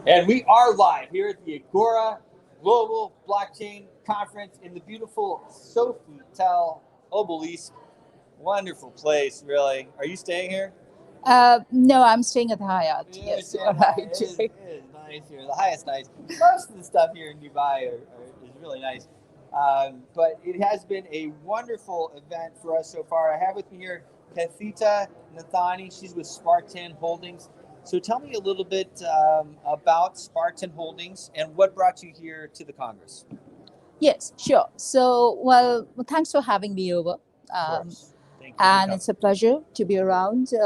And we are live here at the Agora Global Blockchain Conference in the beautiful Sofitel Obelisk. Wonderful place, really. Are you staying here? No, I'm staying at the Hyatt. Yeah, Yes, you are right. it is nice here. The highest nice. Most of the stuff here in Dubai is really nice. But it has been a wonderful event for us so far. I have with me here Kavita Naithaani. She's with Spartan Holdings. So tell me a little bit about Spartan Holdings and what brought you here to the Congress. Yes, sure. So, well, thanks for having me over. Of course. Thank you for And coming. it's a pleasure to be around. We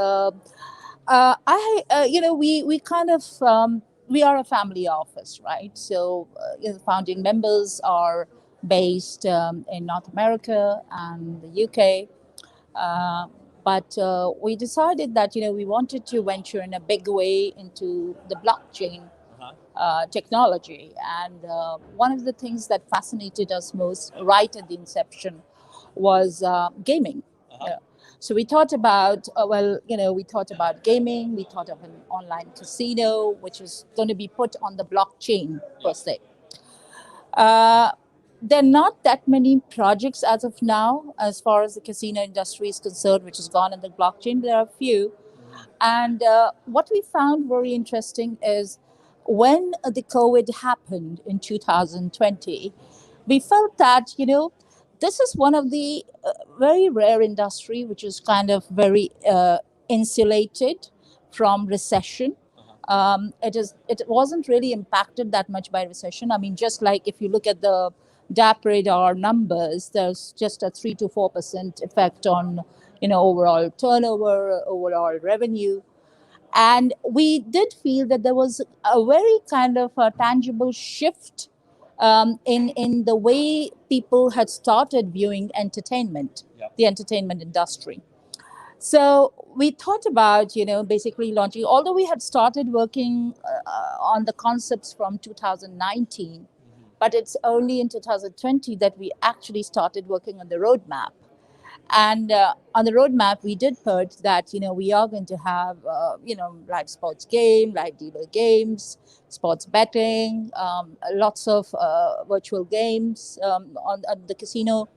kind of we are a family office, right? So, founding members are based in North America and the UK. Uh, but we decided that we wanted to venture in a big way into the blockchain Uh-huh. technology. And one of the things that fascinated us most right at the inception was gaming. Uh-huh. Yeah. So we thought about, we thought about gaming, we thought of an online casino, which was going to be put on the blockchain per se. Uh, there are not that many projects as of now, as far as the casino industry is concerned, which has gone in the blockchain. There are a few. And what we found very interesting is when the COVID happened in 2020, we felt that, this is one of the very rare industry which is kind of very insulated from recession. It wasn't really impacted that much by recession. I mean, just like if you look at the DAP radar numbers, there's just a 3 to 4% effect on overall turnover, overall revenue. And we did feel that there was a very kind of a tangible shift in the way people had started viewing entertainment, Yep. the entertainment industry. So we thought about, basically launching, although we had started working on the concepts from 2019, but it's only in 2020 that we actually started working on the roadmap. And on the roadmap, we did put that we are going to have live sports game, live dealer games, sports betting, lots of virtual games on the casino,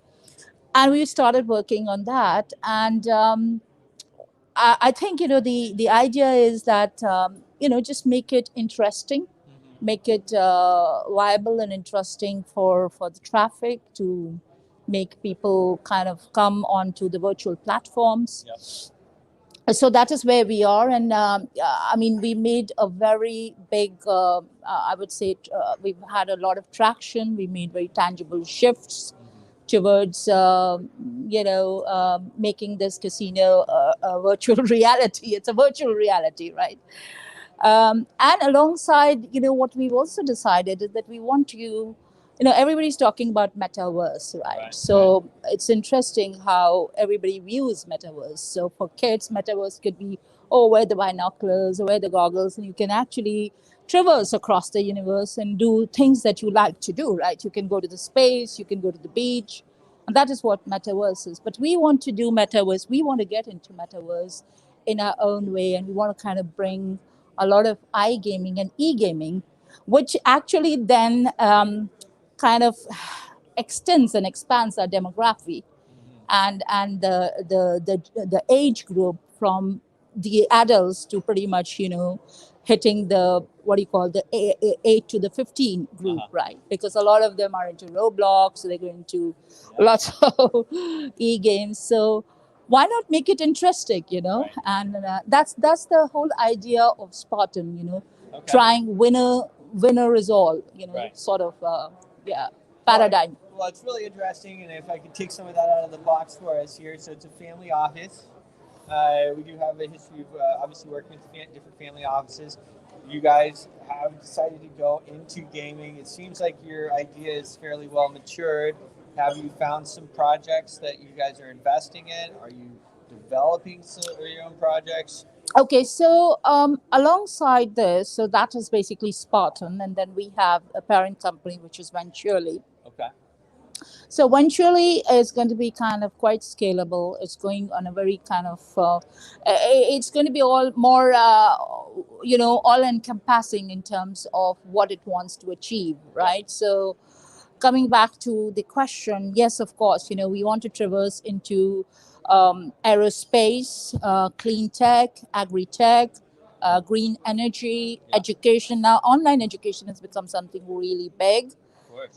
and we started working on that. And I think the idea is that just make it interesting, make it viable and interesting for the traffic to make people kind of come onto the virtual platforms. Yep. So that is where we are. And I mean, we made a very big I would say we've had a lot of traction. We made very tangible shifts towards making this casino a virtual reality. It's a virtual reality, right? And alongside, what we've also decided is that we want to, everybody's talking about metaverse, right? Right, So it's interesting how everybody views metaverse. So for kids, metaverse could be, oh, wear the binoculars or wear the goggles, and you can actually traverse across the universe and do things that you like to do, right? You can go to the space, you can go to the beach, and that is what metaverse is. But we want to do metaverse. We want to get into metaverse in our own way, and we want to kind of bring a lot of iGaming and e-gaming, which actually then kind of extends and expands our demography and the age group from the adults to pretty much hitting the what do you call the 8 to the 15 group, right? Because a lot of them are into Roblox, so they're going to lots of e-games. So why not make it interesting, Right. And that's the whole idea of Spartan, Okay. trying winner is all, Right. sort of paradigm. Well, it's really interesting, and if I could take some of that out of the box for us here. So it's a family office. We do have a history of obviously working with different family offices. You guys have decided to go into gaming. It seems like your idea is fairly well matured. Have you found some projects that you guys are investing in? Are you developing some of your own projects? Okay, so alongside this, so that is basically Spartan, and then we have a parent company which is Venturely. Okay. So eventually, it's going to be kind of quite scalable. It's going on a very kind of, it's going to be all more, all encompassing in terms of what it wants to achieve, right? So coming back to the question, yes, of course, we want to traverse into aerospace, clean tech, agri-tech, green energy, education. Now, online education has become something really big.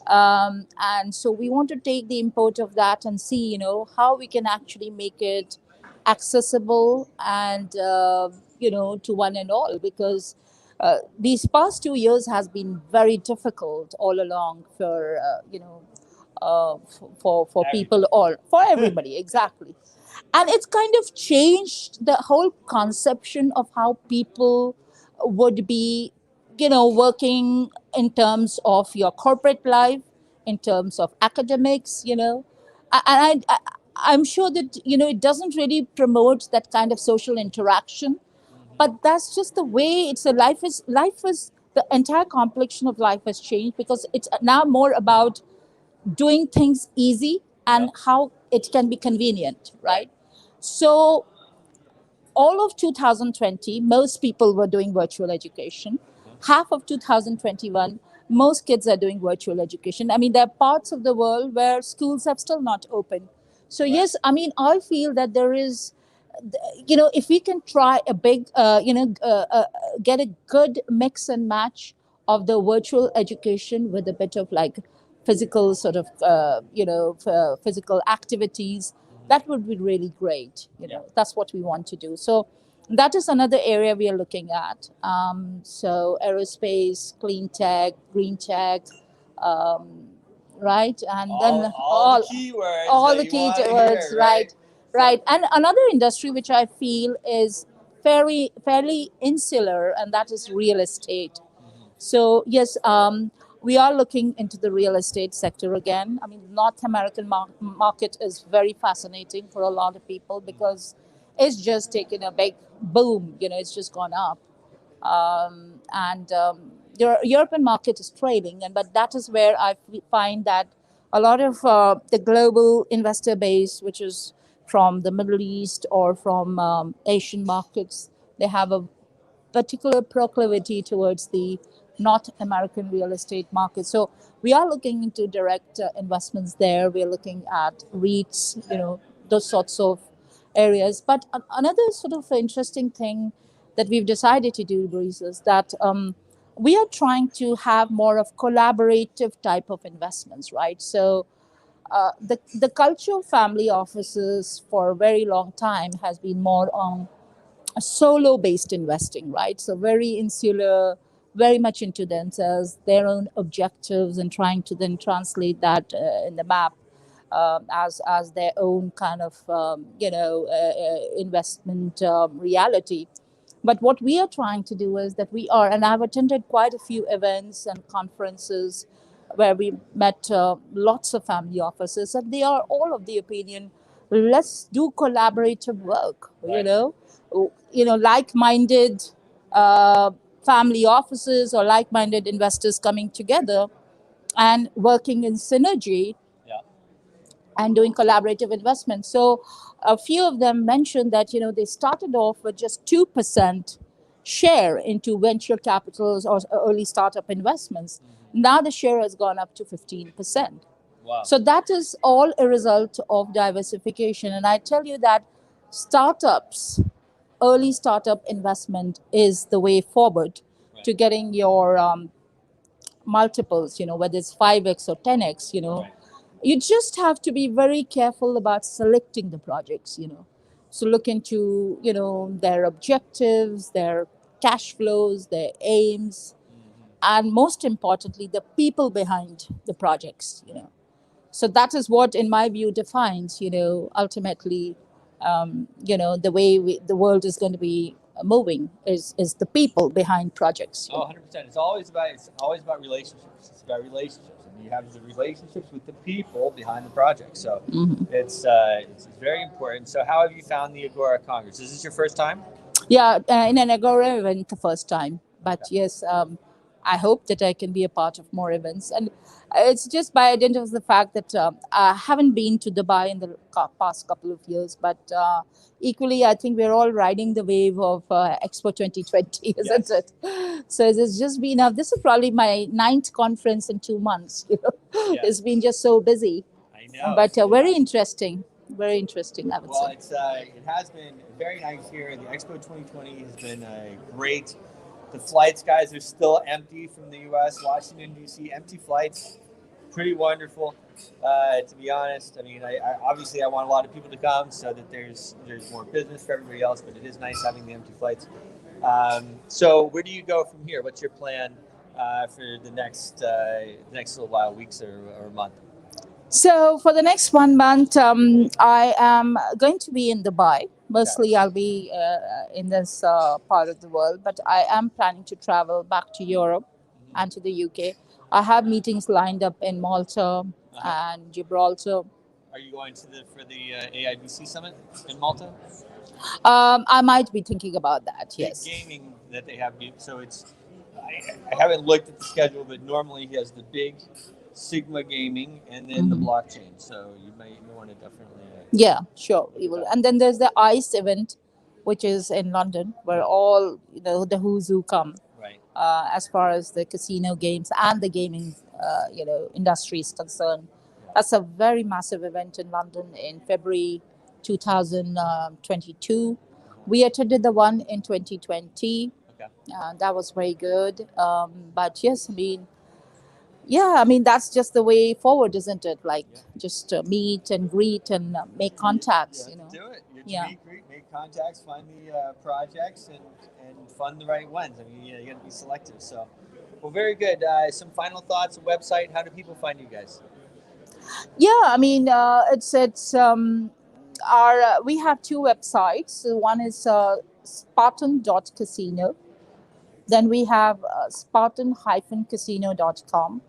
And so we want to take the import of that and see, how we can actually make it accessible and, to one and all, because these past 2 years has been very difficult all along for, for people, all for everybody, exactly. And it's kind of changed the whole conception of how people would be, working in terms of your corporate life, in terms of academics, and I'm sure that, it doesn't really promote that kind of social interaction, but that's just the way it's a life is the entire complexion of life has changed, because it's now more about doing things easy and how it can be convenient, right? So all of 2020, most people were doing virtual education. Half of 2021, most kids are doing virtual education. I mean, there are parts of the world where schools have still not opened. So, yes, I mean, I feel that there is, if we can try a big, get a good mix and match of the virtual education with a bit of like physical sort of, physical activities, that would be really great. That's what we want to do. So that is another area we are looking at. So aerospace, clean tech, green tech, um, right? And then all the keywords, all the key words, right? Right. And another industry which I feel is fairly insular, and that is real estate. So yes, we are looking into the real estate sector again. I mean, North American market is very fascinating for a lot of people because it's just taken a big boom. It's just gone up, and the European market is trailing, and but that is where I find that a lot of the global investor base, which is from the Middle East or from Asian markets, they have a particular proclivity towards the North American real estate market. So we are looking into direct investments there. We are looking at REITs, those sorts of areas. But another sort of interesting thing that we've decided to do, Bruce, is that we are trying to have more of collaborative type of investments, right? So the culture of family offices for a very long time has been more on a solo based investing, right? So very insular, very much into themselves, their own objectives, and trying to then translate that in the map as their own kind of investment reality. But what we are trying to do is that we are, and I've attended quite a few events and conferences where we met lots of family officers, and they are all of the opinion, let's do collaborative work, like-minded family offices or like-minded investors coming together and working in synergy and doing collaborative investments. So a few of them mentioned that, they started off with just 2% share into venture capitals or early startup investments. Now the share has gone up to 15%. Wow. So that is all a result of diversification. And I tell you that startups, early startup investment is the way forward to getting your multiples, whether it's 5x or 10x, you just have to be very careful about selecting the projects, So look into, their objectives, their cash flows, their aims, and most importantly, the people behind the projects, So that is what, in my view, defines, ultimately, the way the world is going to be moving is the people behind projects. Oh, 100%. It's always about relationships. It's about relationships, and you have the relationships with the people behind the project. So it's very important. So how have you found the Agora Congress? Is this your first time? Yeah, in an Agora event the first time, but yes, I hope that I can be a part of more events. And it's just by dint of the fact that I haven't been to Dubai in the past couple of years, but equally, I think we're all riding the wave of Expo 2020, isn't Yes. it? So it's just been, this is probably my ninth conference in 2 months. Yeah. It's been just so busy, I know. but It very has. interesting. Very interesting, I would Well, say. it has been very nice here. The Expo 2020 has been great. The flights, guys, are still empty from the U.S. Washington D.C. Empty flights, pretty wonderful. To be honest, I mean, I obviously I want a lot of people to come so that there's more business for everybody else. But it is nice having the empty flights. So where do you go from here? What's your plan for the next little while, weeks or month? So for the next 1 month, I am going to be in Dubai. Mostly, I'll be in this part of the world, but I am planning to travel back to Europe and to the UK. I have meetings lined up in Malta and Gibraltar. Are you going to the AIBC summit in Malta? I might be thinking about that. Big Yes. gaming that they have. So I haven't looked at the schedule, but normally he has the big Sigma gaming and then the blockchain. So you want to definitely. Yeah, sure, we will. And then there's the ICE event, which is in London, where all the who's who come. Right. As far as the casino games and the gaming, industry is concerned. That's a very massive event in London in February 2022. We attended the one in 2020. Okay. That was very good. But yes, I mean, that's just the way forward, isn't it? Like, just meet and greet and make contacts, You have to do it. You have to Yeah. meet, greet, make contacts, find the projects, and fund the right ones. I mean, you got to be selective. So, well, very good. Some final thoughts. A website. How do people find you guys? Yeah, I mean, it's our we have two websites. So one is Spartan.casino. Then we have Spartan-casino.com.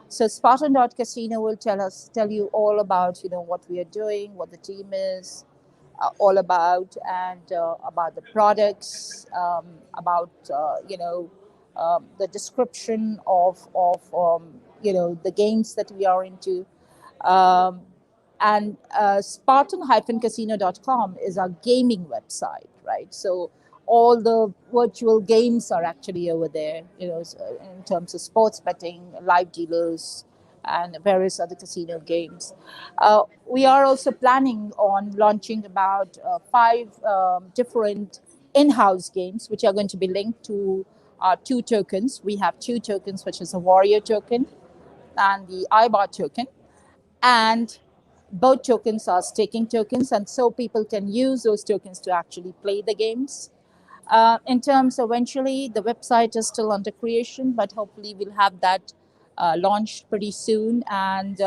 So Spartan.casino will tell you all about what we are doing, what the team is all about, and about the products, about the description of the games that we are into. Um, and Spartan-casino.com is our gaming website, right? So all the virtual games are actually over there, in terms of sports betting, live dealers, and various other casino games. We are also planning on launching about five different in-house games, which are going to be linked to our two tokens. We have two tokens, which is a warrior token and the IBAR token, and both tokens are staking tokens, and so people can use those tokens to actually play the games. In terms of eventually, the website is still under creation, but hopefully we'll have that launched pretty soon, and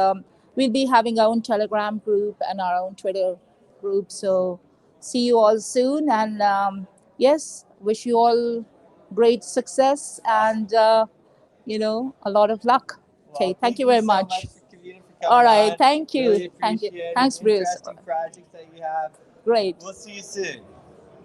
we'll be having our own Telegram group and our own Twitter group. So see you all soon, and yes, wish you all great success and a lot of luck. Okay, Well, thank you very so much. Kavita, for coming All right, on. thank you. Really Thank you. appreciate it. Thanks, Bruce. Interesting projects that you have. Great. We'll see you soon.